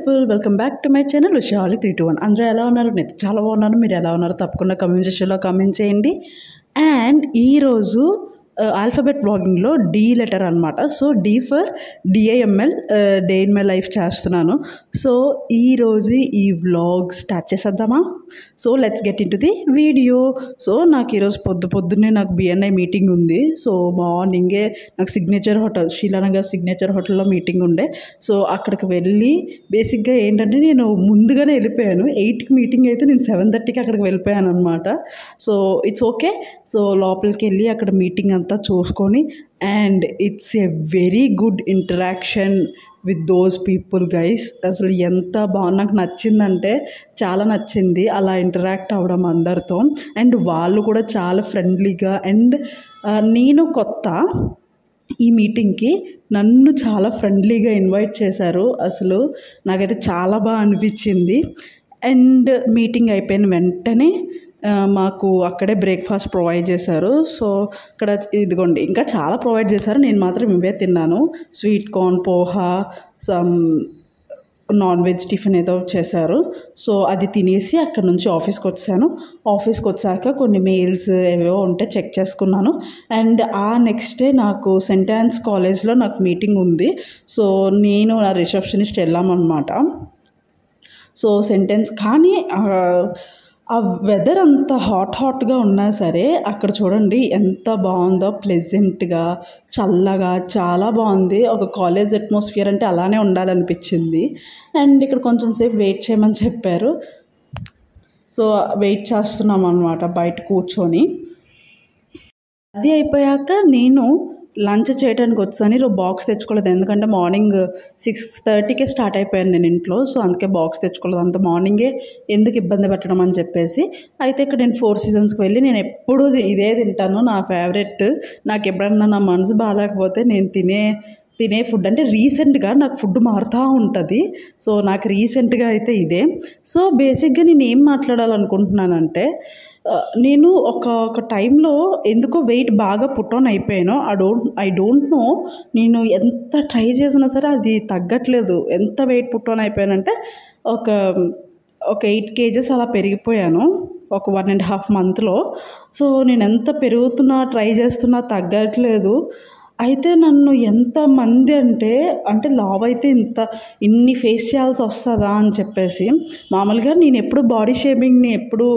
People, welcome back to my channel Ushali 321. అందరూ ఎలా ఉన్నారు? నేను చాలా బాగున్నాను. మీరు ఎలా ఉన్నారు? తప్పకుండా కమెంట్ సెక్షన్లో కమెంట్ చేయండి. అండ్ ఈరోజు ఆల్ఫాబెట్ వ్లాగింగ్లో డి లెటర్ అనమాట. So D for DIML, day in my life చేస్తున్నాను. సో ఈరోజు ఈ వ్లాగ్ స్టార్ట్ చేసేద్దామా? So let's get into the video. So నాకు ఈరోజు పొద్దున్నే నాకు బిఎన్ఐ మీటింగ్ ఉంది. సో మార్నింగే నాకు సిగ్నేచర్ హోటల్, శీలానగర్ సిగ్నేచర్ హోటల్లో మీటింగ్ ఉండే. సో అక్కడికి వెళ్ళి బేసిక్గా ఏంటంటే నేను ముందుగానే వెళ్ళిపోయాను. 8కి మీటింగ్ అయితే నేను 7:30కి అక్కడికి వెళ్ళిపోయాను అనమాట. So it's okay. సో లోపలికి వెళ్ళి అక్కడ మీటింగ్ అంతా చూసుకొని, and it's a very good interaction with those people guys. అసలు ఎంత నాకు నచ్చిందంటే చాలా నచ్చింది అలా ఇంటరాక్ట్ అవ్వడం అందరితో. అండ్ వాళ్ళు కూడా చాలా ఫ్రెండ్లీగా, అండ్ నేను కొత్త ఈ మీటింగ్కి, నన్ను చాలా ఫ్రెండ్లీగా ఇన్వైట్ చేశారు. అసలు నాకైతే చాలా బాగా అనిపించింది. అండ్ మీటింగ్ అయిపోయిన వెంటనే మాకు అక్కడే బ్రేక్ఫాస్ట్ ప్రొవైడ్ చేశారు. సో అక్కడ ఇదిగోండి, ఇంకా చాలా ప్రొవైడ్ చేశారు. నేను మాత్రం ఇవే తిన్నాను. Sweet corn, poha, some non veg tiffin ఏదో చేశారు. సో అది తినేసి అక్కడ నుంచి ఆఫీస్కి వచ్చాను. ఆఫీస్కి వచ్చాక కొన్ని మెయిల్స్ ఏవో ఉంటే చెక్ చేసుకున్నాను. అండ్ నెక్స్ట్ డే నాకు సెయింట్ ఆన్స్ కాలేజ్లో నాకు మీటింగ్ ఉంది. సో నేను నా రిసెప్షనిస్ట్ వెళ్ళామన్నమాట. సో సెయింట్ ఆన్స్, కానీ ఆ వెదర్ అంత హాట్గా ఉన్నా సరే అక్కడ చూడండి ఎంత బాగుందో, ప్లెజెంట్గా, చల్లగా, చాలా బాగుంది. ఒక కాలేజ్ అట్మాస్ఫియర్ అంటే అలానే ఉండాలనిపించింది. అండ్ ఇక్కడ కొంచెం సేపు వెయిట్ చేయమని చెప్పారు. సో వెయిట్ చేస్తున్నాం అనమాట బయట కూర్చొని. అది అయిపోయాక నేను లంచ్ చేయడానికి వచ్చాను. ఈరోజు బాక్స్ తెచ్చుకోలేదు, ఎందుకంటే మార్నింగ్ 6:30కే స్టార్ట్ అయిపోయాను నేను ఇంట్లో. సో అందుకే బాక్స్ తెచ్చుకోలేదు, అంత మార్నింగే ఎందుకు ఇబ్బంది పెట్టడం అని చెప్పేసి. అయితే ఇక్కడ నేను 4 సీజన్స్కి వెళ్ళి నేను ఎప్పుడూ ఇదే తింటాను, నా ఫేవరెట్. నాకు ఎప్పుడన్నా నా మనసు బాగాలేకపోతే నేను తినే ఫుడ్ అంటే రీసెంట్గా నాకు ఫుడ్ మారుతూ ఉంటుంది. సో నాకు రీసెంట్గా అయితే ఇదే. సో బేసిక్గా నేను ఏం మాట్లాడాలనుకుంటున్నానంటే, నేను ఒక టైంలో ఎందుకో వెయిట్ బాగా పుట్ ఆన్ అయిపోయాను. ఐ డోంట్ నో, నేను ఎంత ట్రై చేసినా సరే అది తగ్గట్లేదు. ఎంత వెయిట్ పుట్ ఆన్ అయిపోయానంటే ఒక 8 kgs అలా పెరిగిపోయాను ఒక 1.5 monthలో. సో నేను ఎంత పెరుగుతున్నా, ట్రై చేస్తున్నా తగ్గట్లేదు. అయితే నన్ను ఎంతమంది అంటే లావ్ అయితే ఇన్ని ఫేస్ చేయాల్సి వస్తుందా అని చెప్పేసి. మామూలుగా నేను ఎప్పుడు బాడీ షేమింగ్ని ఎప్పుడు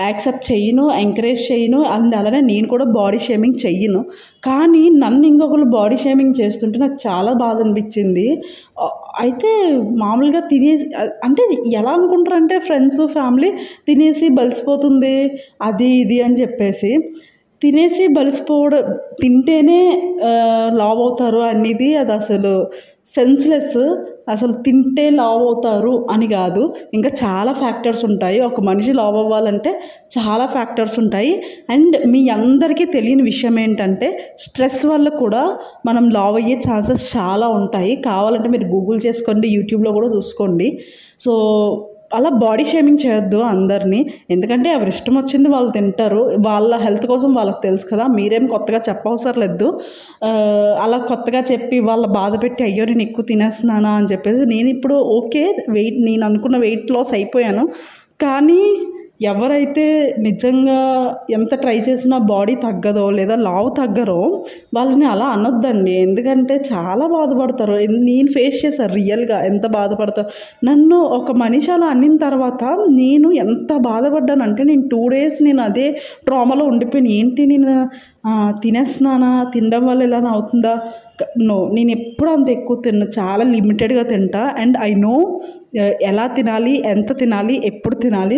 యాక్సెప్ట్ చెయ్యను, ఎంకరేజ్ చేయను. అండ్ అలానే నేను కూడా బాడీ షేమింగ్ చెయ్యను. కానీ నన్ను ఇంకొకరు బాడీ షేమింగ్ చేస్తుంటే నాకు చాలా బాధ అనిపించింది. అయితే మామూలుగా తినేసి, అంటే ఎలా అనుకుంటారంటే ఫ్రెండ్స్, ఫ్యామిలీ, తినేసి బలిసిపోతుంది అది ఇది అని చెప్పేసి. తినేసి బలిసిపోవడం, తింటేనే లావ్ అవుతారు అనేది అది అసలు సెన్స్లెస్. అసలు తింటే లావ్ అవుతారు అని కాదు, ఇంకా చాలా ఫ్యాక్టర్స్ ఉంటాయి. ఒక మనిషి లావ్ అవ్వాలంటే చాలా ఫ్యాక్టర్స్ ఉంటాయి. అండ్ మీ అందరికీ తెలియని విషయం ఏంటంటే, స్ట్రెస్ వల్ల కూడా మనం లావ్ అయ్యే ఛాన్సెస్ చాలా ఉంటాయి. కావాలంటే మీరు గూగుల్ చేసుకోండి, యూట్యూబ్లో కూడా చూసుకోండి. సో అలా బాడీ షేమింగ్ చేయొద్దు అందరినీ, ఎందుకంటే ఎవరి ఇష్టం వచ్చింది వాళ్ళు తింటారు. వాళ్ళ హెల్త్ కోసం వాళ్ళకి తెలుసు కదా, మీరేం కొత్తగా చెప్పవసరం లేదు. అలా కొత్తగా చెప్పి వాళ్ళ బాధ పెట్టి అయ్యో నేను ఎక్కువ తినేస్తున్నానా అని చెప్పేసి. నేను ఇప్పుడు ఓకే, నేను అనుకున్న వెయిట్ లాస్ అయిపోయాను. కానీ ఎవరైతే నిజంగా ఎంత ట్రై చేసినా బాడీ తగ్గదో లేదా లావ్ తగ్గరో వాళ్ళని అలా అనొద్దండి, ఎందుకంటే చాలా బాధపడతారు. నేను ఫేస్ చేశాను రియల్గా ఎంత బాధపడతారు. నన్ను ఒక మనిషి అలా అనిన తర్వాత నేను ఎంత బాధపడ్డానంటే, నేను 2 days నేను అదే ట్రామాలో ఉండిపోయాను. ఏంటి నేను తినేస్తున్నానా, తినడం వల్ల ఇలా అవుతుందా? నో, నేను ఎప్పుడు అంత ఎక్కువ చాలా లిమిటెడ్గా తింటా. అండ్ ఐ నో ఎలా తినాలి, ఎంత తినాలి, ఎప్పుడు తినాలి.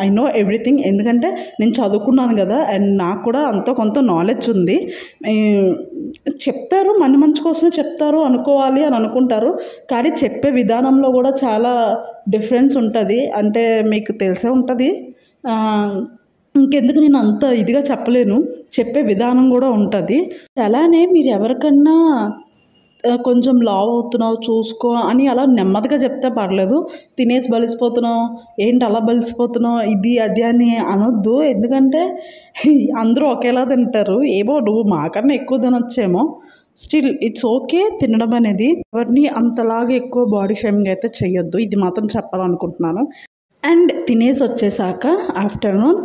ఐ నో ఎవ్రీథింగ్, ఎందుకంటే నేను చదువుకున్నాను కదా. అండ్ నాకు కూడా అంత కొంత నాలెడ్జ్ ఉంది. చెప్తారు, మన మంచి కోసమే చెప్తారు అనుకోవాలి అని అనుకుంటారు, కానీ చెప్పే విధానంలో కూడా చాలా డిఫరెన్స్ ఉంటుంది. అంటే మీకు తెలిసే ఉంటుంది. ఇంకెందుకు నేను అంత ఇదిగా చెప్పలేను, చెప్పే విధానం కూడా ఉంటుంది. అలానే మీరు ఎవరికన్నా కొంచెం లావ్ అవుతున్నావు చూసుకో అని అలా నెమ్మదిగా చెప్తే పర్లేదు. తినేసి బలిసిపోతున్నావు, ఏంటి అలా బలిసిపోతున్నావు, ఇది అది అని అనొద్దు. ఎందుకంటే అందరూ ఒకేలా తింటారు. ఏమో నువ్వు మాకన్నా ఎక్కువ తినొచ్చేమో, స్టిల్ ఇట్స్ ఓకే తినడం అనేది. ఎవరిని అంతలాగా ఎక్కువ బాడీ షేమింగ్ అయితే చెయ్యొద్దు, ఇది మాత్రం చెప్పాలనుకుంటున్నాను. అండ్ తినేసి వచ్చేసాక ఆఫ్టర్నూన్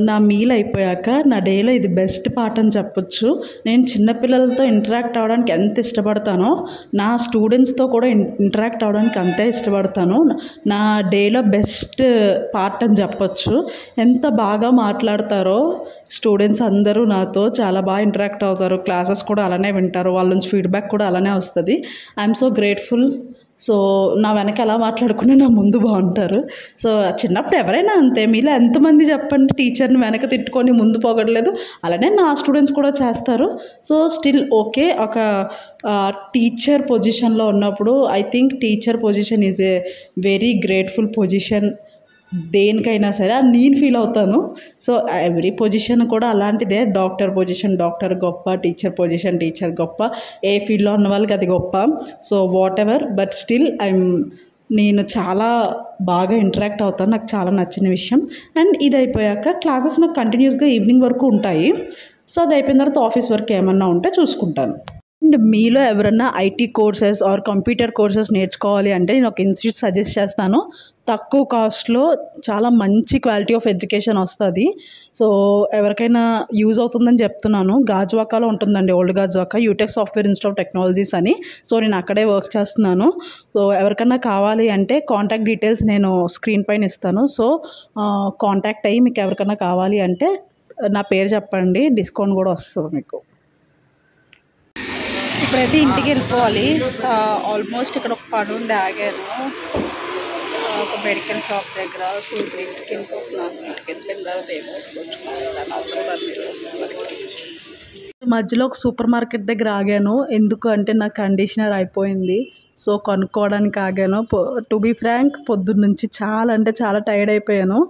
నా మీల్ అయిపోయాక నా డేలో ఇది బెస్ట్ పార్ట్ అని చెప్పొచ్చు. నేను చిన్నపిల్లలతో ఇంటరాక్ట్ అవ్వడానికి ఎంత ఇష్టపడతానో నా స్టూడెంట్స్తో కూడా ఇంటరాక్ట్ అవ్వడానికి అంతే ఇష్టపడతాను. నా డేలో బెస్ట్ పార్ట్ అని చెప్పొచ్చు. ఎంత బాగా మాట్లాడతారో స్టూడెంట్స్ అందరూ నాతో, చాలా బాగా ఇంటరాక్ట్ అవుతారు, క్లాసెస్ కూడా అలానే వింటారు, వాళ్ళ నుంచి ఫీడ్బ్యాక్ కూడా అలానే వస్తుంది. I'm so grateful. సో నా వెనక ఎలా మాట్లాడుకుని నా ముందు బాగుంటారు. సో చిన్నప్పుడు ఎవరైనా అంతే, మీలో ఎంతమంది చెప్పండి టీచర్ని వెనక తిట్టుకొని ముందు పోగడలేదు, అలానే నా స్టూడెంట్స్ కూడా చేస్తారు. సో స్టిల్ ఓకే, ఒక టీచర్ పొజిషన్లో ఉన్నప్పుడు I think teacher position is a very grateful position. దేనికైనా సరే అది నేను ఫీల్ అవుతాను. సో ఎవ్రీ పొజిషన్ కూడా అలాంటిదే. డాక్టర్ పొజిషన్ డాక్టర్ గొప్ప, టీచర్ పొజిషన్ టీచర్ గొప్ప, ఏ ఫీల్డ్లో ఉన్న వాళ్ళకి అది గొప్ప. So what ever, but still నేను చాలా బాగా ఇంటరాక్ట్ అవుతాను, నాకు చాలా నచ్చిన విషయం. అండ్ ఇది అయిపోయాక క్లాసెస్ నాకు కంటిన్యూస్గా ఈవినింగ్ వరకు ఉంటాయి. సో అది అయిపోయిన తర్వాత ఆఫీస్ వర్క్ ఏమన్నా ఉంటే చూసుకుంటాను. అండ్ మీలో ఎవరన్నా IT courses or computer courses నేర్చుకోవాలి అంటే నేను ఒక ఇన్స్టిట్యూట్ సజెస్ట్ చేస్తాను. తక్కువ కాస్ట్లో చాలా మంచి క్వాలిటీ ఆఫ్ ఎడ్యుకేషన్ వస్తుంది. సో ఎవరికైనా యూజ్ అవుతుందని చెప్తున్నాను. గాజువాకలో ఉంటుందండి, old Gajuwaka, యూటెక్ software institute of technologies అని. సో నేను అక్కడే వర్క్ చేస్తున్నాను. సో ఎవరికైనా కావాలి అంటే కాంటాక్ట్ డీటెయిల్స్ నేను స్క్రీన్ పైన ఇస్తాను. సో కాంటాక్ట్ అయ్యి మీకు ఎవరికైనా కావాలి అంటే నా పేరు చెప్పండి, డిస్కౌంట్ కూడా వస్తుంది మీకు. ఇప్పుడైతే ఇంటికి వెళ్ళిపోవాలి. ఆల్మోస్ట్ ఇక్కడ ఒక పని ఉండి ఆగాను, ఒక మెడికల్ షాప్ దగ్గర. సో ఇప్పుడు ఇంటికి వెళ్ళిపోతున్నాను. ఇంటికి వెళ్ళిన తర్వాత ఏమో వచ్చుకొస్తాను, మధ్యలో ఒక సూపర్ మార్కెట్ దగ్గర ఆగాను. ఎందుకు అంటే నా కండిషనర్ అయిపోయింది, సో కొనుక్కోవడానికి ఆగాను. టు బీ ఫ్రాంక్ పొద్దున్న నుంచి చాలా అంటే చాలా టైర్డ్ అయిపోయాను,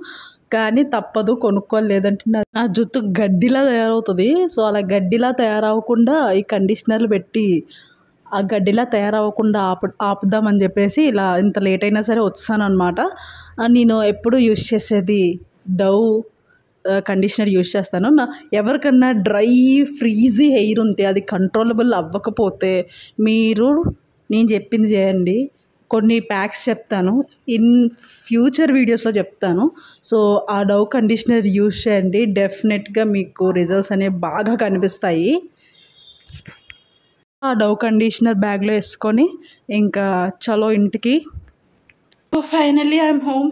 కానీ తప్పదు కొనుక్కోవాలి, లేదంటే నా జుట్టు గడ్డిలా తయారవుతుంది. సో అలా గడ్డిలా తయారవ్వకుండా ఈ కండిషనర్లు పెట్టి ఆ గడ్డిలా తయారవ్వకుండా ఆపుదామని చెప్పేసి ఇలా ఇంత లేట్ అయినా సరే వచ్చాను అనమాట. నేను ఎప్పుడు యూజ్ చేసేది డవ్ కండిషనర్ యూజ్ చేస్తాను. ఎవరికన్నా డ్రై ఫ్రీజీ హెయిర్ ఉంటే, అది కంట్రోలబుల్ అవ్వకపోతే మీరు నేను చెప్పింది చేయండి. కొన్ని ప్యాక్స్ చెప్తాను, ఇన్ ఫ్యూచర్ వీడియోస్లో చెప్తాను. సో ఆ డవ్ కండిషనర్ యూజ్ చేయండి, డెఫినెట్గా మీకు రిజల్ట్స్ అనేవి బాగా కనిపిస్తాయి. ఆ డవ్ కండిషనర్ బ్యాగ్లో వేసుకొని ఇంకా చలో ఇంటికి. So finally I'm home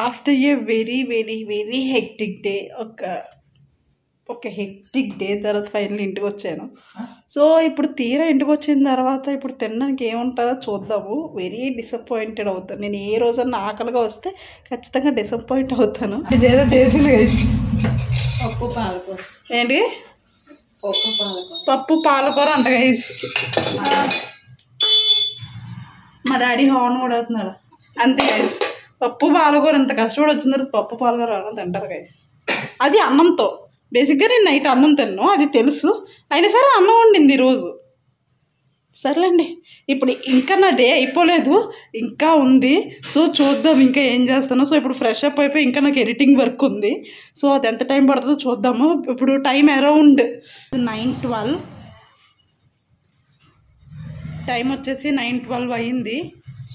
after a very very very hectic day. ఒక హెక్టిక్ డే తర్వాత ఫైనల్లీ ఇంటికి వచ్చాను. సో ఇప్పుడు తీరా ఇంటికి వచ్చిన తర్వాత ఇప్పుడు తినడానికి ఏముంటుందో చూద్దాము. వెరీ డిసప్పాయింటెడ్ అవుతాను నేను. ఏ రోజన్నా ఆకలిగా వస్తే ఖచ్చితంగా డిసప్పాయింట్ అవుతాను. ఇదేదో చేసింది పప్పు పాలకూర. ఏంటి పప్పు పాలకూర అంట గైస్. మా డాడీ హార్న్ కూడా అవుతున్నారు అంతే గైస్. పప్పు పాలకూర ఎంత కష్టపడి వచ్చిన తర్వాత పప్పు పాలకూర అన్నం తింటారు గైస్. అది అన్నంతో. బేసిక్గా నేను నైట్ అన్నం తిన్నాను, అది తెలుసు, అయినా సరే అన్నం వండింది ఈరోజు. సర్లేండి, ఇప్పుడు ఇంకా నా డే అయిపోలేదు, ఇంకా ఉంది. సో చూద్దాం ఇంకా ఏం చేస్తాను. సో ఇప్పుడు ఫ్రెష్ అప్ అయిపోయి ఇంకా నాకు ఎడిటింగ్ వర్క్ ఉంది. సో అది ఎంత టైం పడుతుందో చూద్దాము. ఇప్పుడు టైం అరౌండ్ 9:12, టైం వచ్చేసి 9:12 అయింది.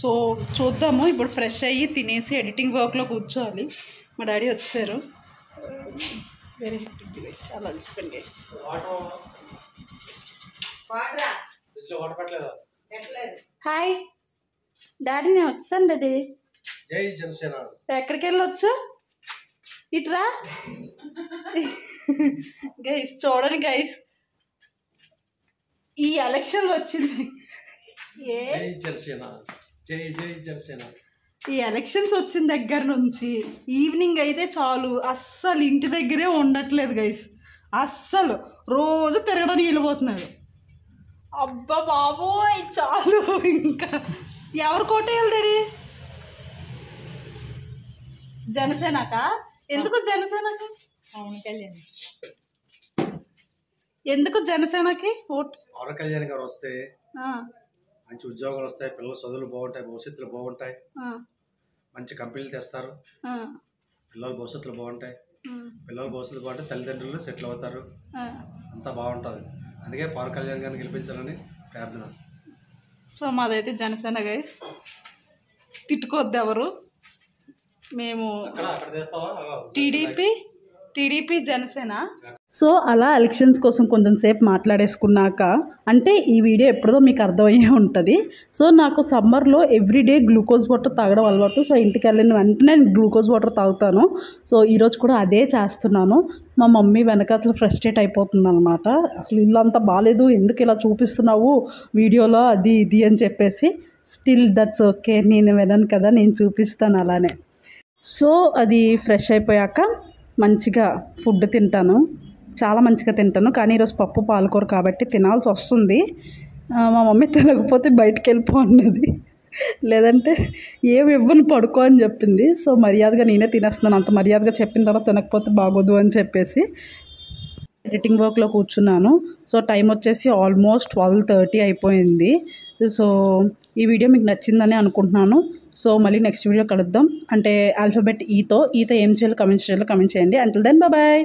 సో చూద్దాము. ఇప్పుడు ఫ్రెష్ అయ్యి తినేసి ఎడిటింగ్ వర్క్లో కూర్చోవాలి. మా డాడీ వచ్చారు. వెరీ హెక్టిక్ గైస్, చాలా అలసిపోయింది గైస్. హాయ్ డాడీ, నేను వచ్చాను డాడీ. ఎక్కడికి వెళ్ళొచ్చు? ఇట్రా గైస్, చూడండి గైస్, ఈ ఎలక్షన్లు వచ్చింది. ఈ ఎలక్షన్స్ వచ్చిన దగ్గర నుంచి ఈవినింగ్ అయితే చాలు అస్సలు ఇంటి దగ్గరే ఉండట్లేదు గైస్. అస్సలు రోజు తిరగడానికి వెళ్ళిపోతున్నాడు. అబ్బా బాబోయ్ చాలు. ఇంకా ఎవరు కోటేయాలి డాడీ? జనసేనకా? ఎందుకు జనసేనకి? పవన్ కళ్యాణ్. ఎందుకు జనసేనకి ఓట్? పవన్ కళ్యాణ్ గారు వస్తే మంచి ఉద్యోగాలు వస్తాయి, పిల్లల చదువులు బాగుంటాయి, భవిష్యత్తులు బాగుంటాయి, మంచి కంపెనీలు తెస్తారు, పిల్లల భవిష్యత్తులు బాగుంటాయి, పిల్లల భవిష్యత్తులు బాగుంటే తల్లిదండ్రులు సెటిల్ అవుతారు, అంతా బాగుంటుంది. అందుకే పవన్ కళ్యాణ్ గారిని గెలిపించాలని ప్రార్థన. సో మాదైతే జనసేన గైస్, తిట్టుకోవద్దు ఎవరు. మేము టీడీపీ జనసేన. సో అలా ఎలక్షన్స్ కోసం కొంచెం సేపు మాట్లాడేసుకున్నాక, అంటే ఈ వీడియో ఎప్పుడో మీకు అర్థమయ్యే ఉంటుంది. సో నాకు సమ్మర్లో ఎవ్రీడే గ్లూకోజ్ వాటర్ తాగడం అలవాటు. సో ఇంటికి వెళ్ళిన వెంటనే నేను గ్లూకోజ్ వాటర్ తాగుతాను. సో ఈరోజు కూడా అదే చేస్తున్నాను. మా మమ్మీ వెనకాతలు ఫ్రస్ట్రేట్ అయిపోతుంది అనమాట. అసలు ఇల్లంతా బాగాలేదు, ఎందుకు ఇలా చూపిస్తున్నావు వీడియోలో, అది ఇది అని చెప్పేసి. స్టిల్ దట్స్ ఓకే, నేను వినను కదా, నేను చూపిస్తాను అలానే. సో అది ఫ్రెష్ అయిపోయాక మంచిగా ఫుడ్ తింటాను, చాలా మంచిగా తింటాను. కానీ ఈరోజు పప్పు పాలకూర కాబట్టి తినాల్సి వస్తుంది. మా మమ్మీ తినకపోతే బయటికి వెళ్ళిపో అన్నది, లేదంటే ఏమి ఇవ్వను పడుకో అని చెప్పింది. సో మర్యాదగా నేనే తినేస్తున్నాను. అంత మర్యాదగా చెప్పిన తర్వాత తినకపోతే బాగోదు అని చెప్పేసి ఎడిటింగ్ వర్క్లో కూర్చున్నాను. సో టైం వచ్చేసి ఆల్మోస్ట్ 12:30 అయిపోయింది. సో ఈ వీడియో మీకు నచ్చిందని అనుకుంటున్నాను. సో మళ్ళీ నెక్స్ట్ వీడియో కలుద్దాం. అంటే ఆల్ఫాబెట్ ఈతో ఏం చేయాలో కమెంట్ చేయండి. Until then bye.